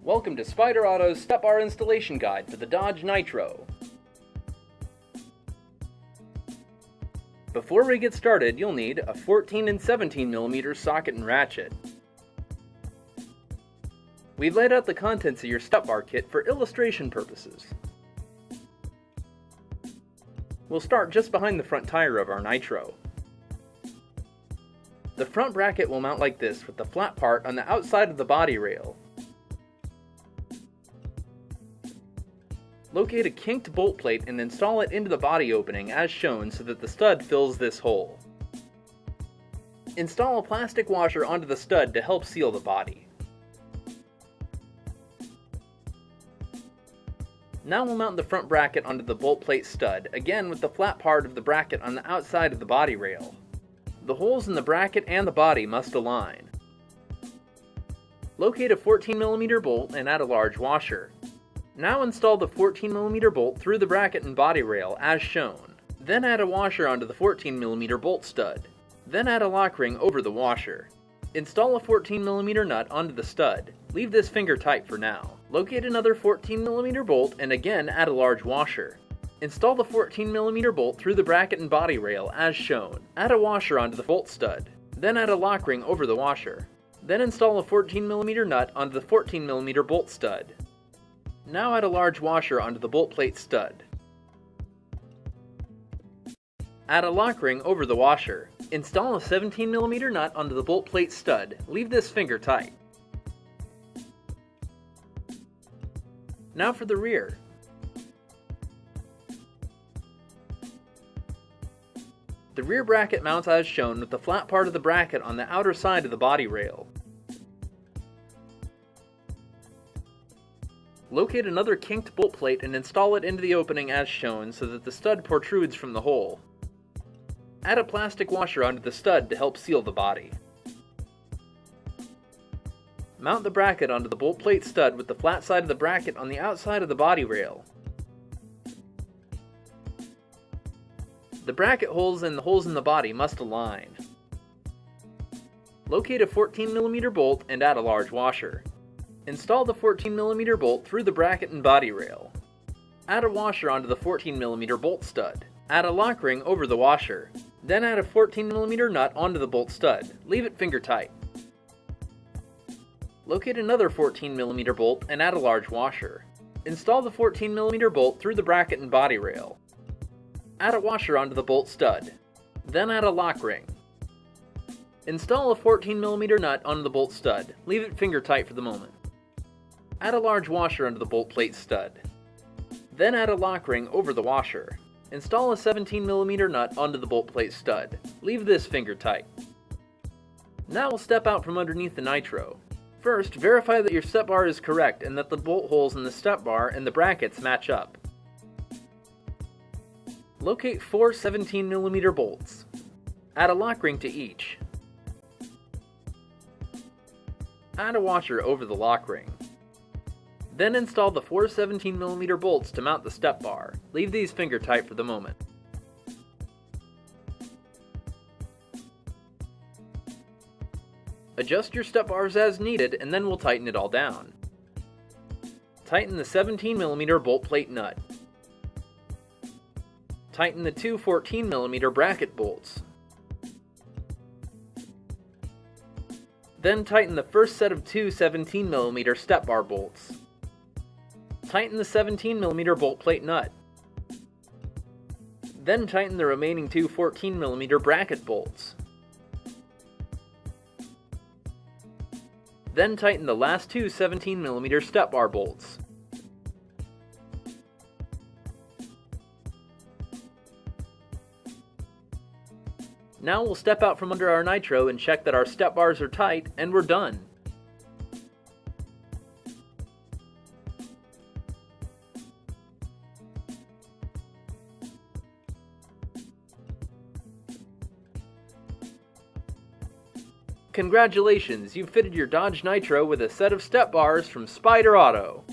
Welcome to Spyder Auto's Step Bar Installation Guide for the Dodge Nitro. Before we get started, you'll need a 14 and 17mm socket and ratchet. We've laid out the contents of your step bar kit for illustration purposes. We'll start just behind the front tire of our Nitro. The front bracket will mount like this with the flat part on the outside of the body rail. Locate a kinked bolt plate and install it into the body opening as shown so that the stud fills this hole. Install a plastic washer onto the stud to help seal the body. Now we'll mount the front bracket onto the bolt plate stud, again with the flat part of the bracket on the outside of the body rail. The holes in the bracket and the body must align. Locate a 14mm bolt and add a large washer. Now install the 14mm bolt through the bracket and body rail as shown. Then add a washer onto the 14mm bolt stud. Then add a lock ring over the washer. Install a 14mm nut onto the stud. Leave this finger tight for now. Locate another 14mm bolt and again add a large washer. Install the 14mm bolt through the bracket and body rail as shown. Add a washer onto the bolt stud. Then add a lock ring over the washer. Then install a 14mm nut onto the 14mm bolt stud. Now add a large washer onto the bolt plate stud. Add a lock ring over the washer. Install a 17mm nut onto the bolt plate stud. Leave this finger tight. Now for the rear. The rear bracket mounts as shown with the flat part of the bracket on the outer side of the body rail. Locate another kinked bolt plate and install it into the opening as shown so that the stud protrudes from the hole. Add a plastic washer onto the stud to help seal the body. Mount the bracket onto the bolt plate stud with the flat side of the bracket on the outside of the body rail. The bracket holes and the holes in the body must align. Locate a 14mm bolt and add a large washer. Install the 14mm bolt through the bracket and body rail. Add a washer onto the 14mm bolt stud. Add a lock ring over the washer. Then add a 14mm nut onto the bolt stud. Leave it finger tight. Locate another 14mm bolt and add a large washer. Install the 14mm bolt through the bracket and body rail. Add a washer onto the bolt stud. Then add a lock ring. Install a 14mm nut onto the bolt stud. Leave it finger tight for the moment. Add a large washer onto the bolt plate stud. Then add a lock ring over the washer. Install a 17mm nut onto the bolt plate stud. Leave this finger tight. Now we'll step out from underneath the Nitro. First, verify that your step bar is correct and that the bolt holes in the step bar and the brackets match up. Locate 4 17mm bolts. Add a lock ring to each. Add a washer over the lock ring. Then install the 4 17mm bolts to mount the step bar. Leave these finger tight for the moment. Adjust your step bars as needed and then we'll tighten it all down. Tighten the 17mm bolt plate nut. Tighten the 2 14mm bracket bolts. Then tighten the first set of 2 17mm step bar bolts. Tighten the 17mm bolt plate nut. Then tighten the remaining 2 14mm bracket bolts. Then tighten the last 2 17mm step bar bolts. Now we'll step out from under our Nitro and check that our step bars are tight, and we're done. Congratulations, you've fitted your Dodge Nitro with a set of step bars from Spyder Auto.